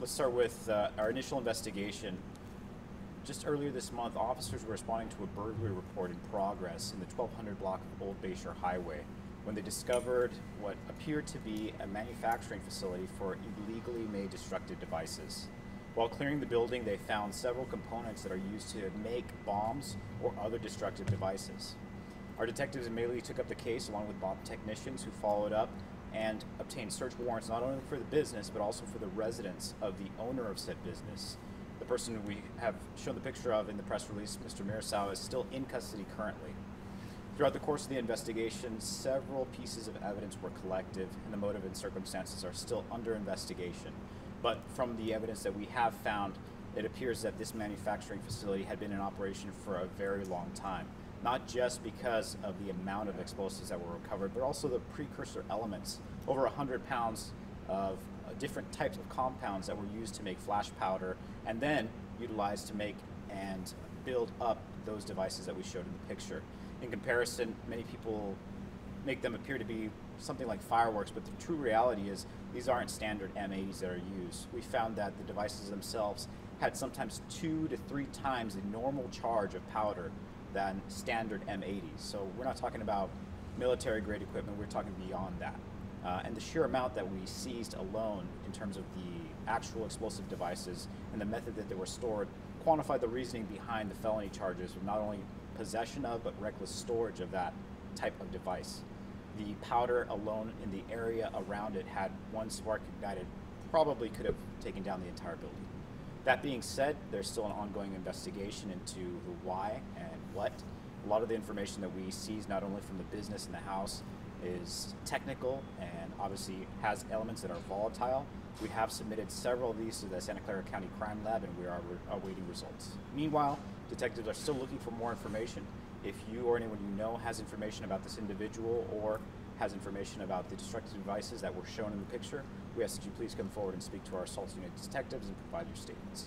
Let's start with our initial investigation. Just earlier this month, officers were responding to a burglary report in progress in the 1200 block of Old Bayshore Highway when they discovered what appeared to be a manufacturing facility for illegally made destructive devices. While clearing the building, they found several components that are used to make bombs or other destructive devices. Our detectives immediately took up the case along with bomb technicians who followed up and obtained search warrants not only for the business but also for the residence of the owner of said business. The person we have shown the picture of in the press release, Mr. Mirosawa, is still in custody currently. Throughout the course of the investigation, several pieces of evidence were collected, and the motive and circumstances are still under investigation. But from the evidence that we have found, it appears that this manufacturing facility had been in operation for a very long time, not just because of the amount of explosives that were recovered, but also the precursor elements, over 100 pounds of different types of compounds that were used to make flash powder and then utilized to make and build up those devices that we showed in the picture. In comparison, many people make them appear to be something like fireworks, but the true reality is these aren't standard M80s that are used. We found that the devices themselves had sometimes 2 to 3 times the normal charge of powder than standard M80s. So we're not talking about military grade equipment, we're talking beyond that. And the sheer amount that we seized alone in terms of the actual explosive devices and the method that they were stored quantify the reasoning behind the felony charges of not only possession of but reckless storage of that type of device. The powder alone in the area around it, had one spark ignited, probably could have taken down the entire building. That being said, there's still an ongoing investigation into the why and what. A lot of the information that we seize, not only from the business and the house, is technical and obviously has elements that are volatile. We have submitted several of these to the Santa Clara County Crime Lab, and we are awaiting results. Meanwhile, detectives are still looking for more information. If you or anyone you know has information about this individual or has information about the destructive devices that were shown in the picture, we ask that you please come forward and speak to our assault unit detectives and provide your statements.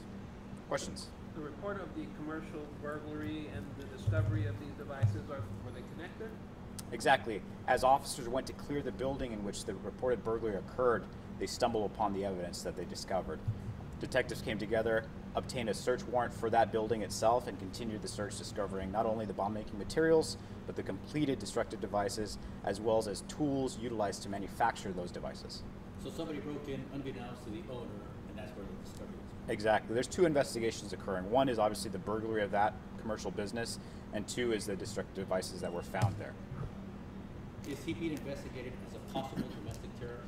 Questions? The report of the commercial burglary and the discovery of these devices, were they connected? Exactly. As officers went to clear the building in which the reported burglary occurred, they stumbled upon the evidence that they discovered. Detectives came together, obtained a search warrant for that building itself, and continued the search, discovering not only the bomb-making materials, but the completed destructive devices, as well as tools utilized to manufacture those devices. So somebody broke in unbeknownst to the owner, and that's where the discovery was. Exactly. There's 2 investigations occurring. One is obviously the burglary of that commercial business, and 2 is the destructive devices that were found there. Is he being investigated as a possible domestic terrorist?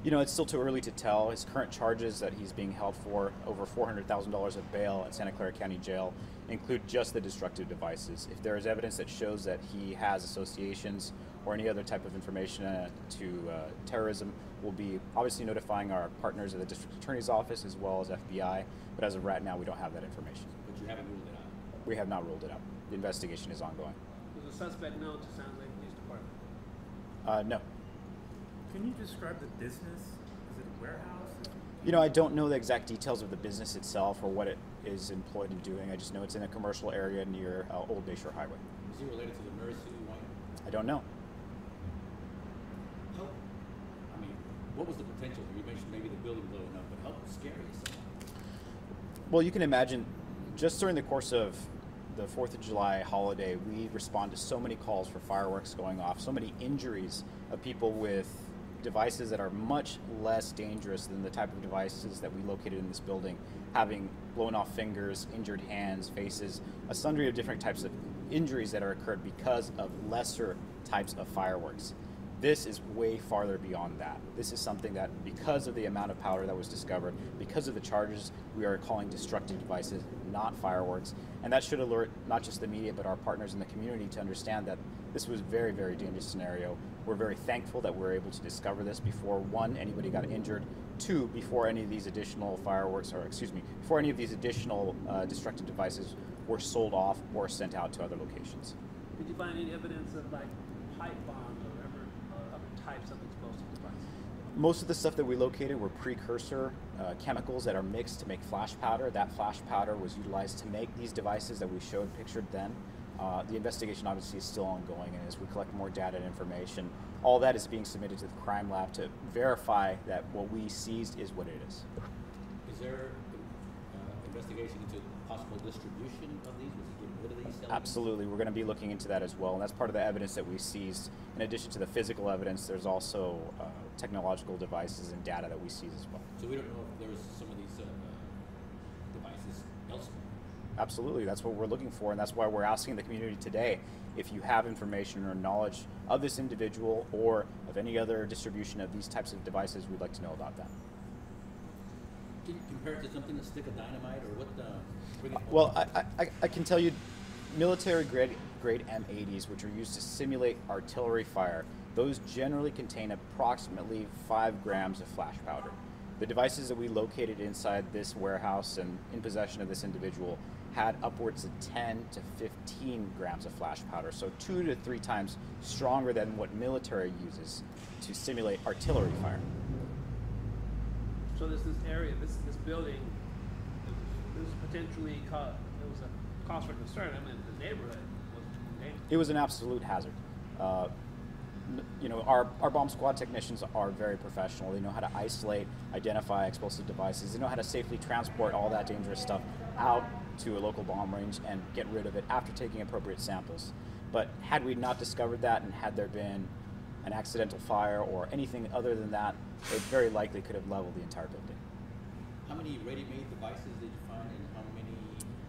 You know, it's still too early to tell. His current charges that he's being held for, over $400,000 of bail at Santa Clara County Jail, include just the destructive devices. If there is evidence that shows that he has associations or any other type of information to terrorism, we'll be obviously notifying our partners at the District Attorney's Office as well as FBI, but as of right now, we don't have that information. But you haven't ruled it out? We have not ruled it out. The investigation is ongoing. Was the suspect known to San Jose Police Department? No. Can you describe the business? Is it a warehouse? You know, I don't know the exact details of the business itself or what it is employed in doing. I just know it's in a commercial area near Old Bayshore Highway. Is he related to the nurse who won? I don't know. How, I mean, what was the potential? You mentioned maybe the building blowing up, but how scary is that? Well, you can imagine, just during the course of the 4th of July holiday, we respond to so many calls for fireworks going off, so many injuries of people with devices that are much less dangerous than the type of devices that we located in this building, having blown off fingers, injured hands, faces, a sundry of different types of injuries that are occurred because of lesser types of fireworks. This is way farther beyond that. This is something that, because of the amount of powder that was discovered, because of the charges, we are calling destructive devices, not fireworks. And that should alert not just the media, but our partners in the community to understand that this was a very, very dangerous scenario. We're very thankful that we're able to discover this before, 1, anybody got injured, 2, before any of these additional fireworks, or excuse me, before any of these additional destructive devices were sold off or sent out to other locations. Did you find any evidence of like pipe bombs or other types of explosive devices? Most of the stuff that we located were precursor chemicals that are mixed to make flash powder. That flash powder was utilized to make these devices that we showed pictured then. The investigation obviously is still ongoing, and as we collect more data and information, all that is being submitted to the crime lab to verify that what we seized is what it is. Is there investigation into possible distribution of these? Was he getting rid of these? selling them? Absolutely, we're going to be looking into that as well, and that's part of the evidence that we seized. In addition to the physical evidence, there's also technological devices and data that we seize as well. So we don't know if there's some of these devices elsewhere. Absolutely, that's what we're looking for, and that's why we're asking the community today, if you have information or knowledge of this individual or of any other distribution of these types of devices, we'd like to know about that. Can you compare it to something, a stick of dynamite, or what the... Well, I can tell you, military grade M80s, which are used to simulate artillery fire, those generally contain approximately 5 grams of flash powder. The devices that we located inside this warehouse and in possession of this individual had upwards of 10 to 15 grams of flash powder, so 2 to 3 times stronger than what military uses to simulate artillery fire. So this area, this building, it was potentially it was a cause for concern. I mean, the neighborhood was dangerous. It was an absolute hazard. You know, our bomb squad technicians are very professional. They know how to isolate, identify explosive devices. They know how to safely transport all that dangerous stuff out to a local bomb range and get rid of it after taking appropriate samples. But had we not discovered that, and had there been an accidental fire or anything other than that, it very likely could have leveled the entire building. How many ready-made devices did you find, and how many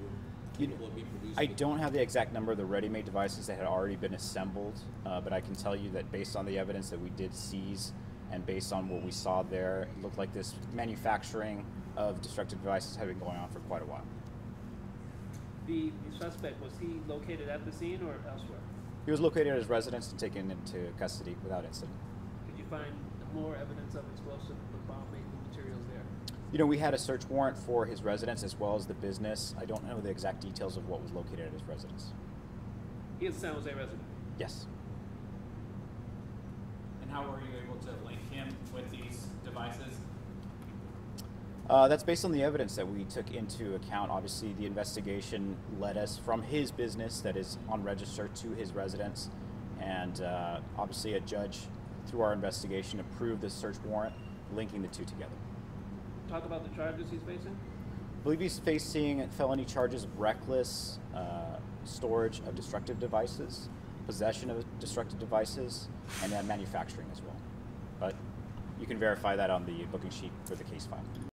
were capable of being produced? I don't have the exact number of the ready-made devices that had already been assembled, but I can tell you that based on the evidence that we did seize and based on what we saw there, it looked like this manufacturing of destructive devices had been going on for quite a while. The suspect, was he located at the scene or elsewhere? He was located at his residence and taken into custody without incident. Did you find more evidence of explosive bomb-making materials there? You know, we had a search warrant for his residence as well as the business. I don't know the exact details of what was located at his residence. He is a San Jose resident. Yes. And how were you able to link him with these devices? That's based on the evidence that we took into account. Obviously, the investigation led us from his business that is on register to his residence, and obviously a judge, through our investigation, approved the search warrant, linking the two together. Talk about the charges he's facing. I believe he's facing felony charges of reckless storage of destructive devices, possession of destructive devices, and then manufacturing as well. But you can verify that on the booking sheet for the case file.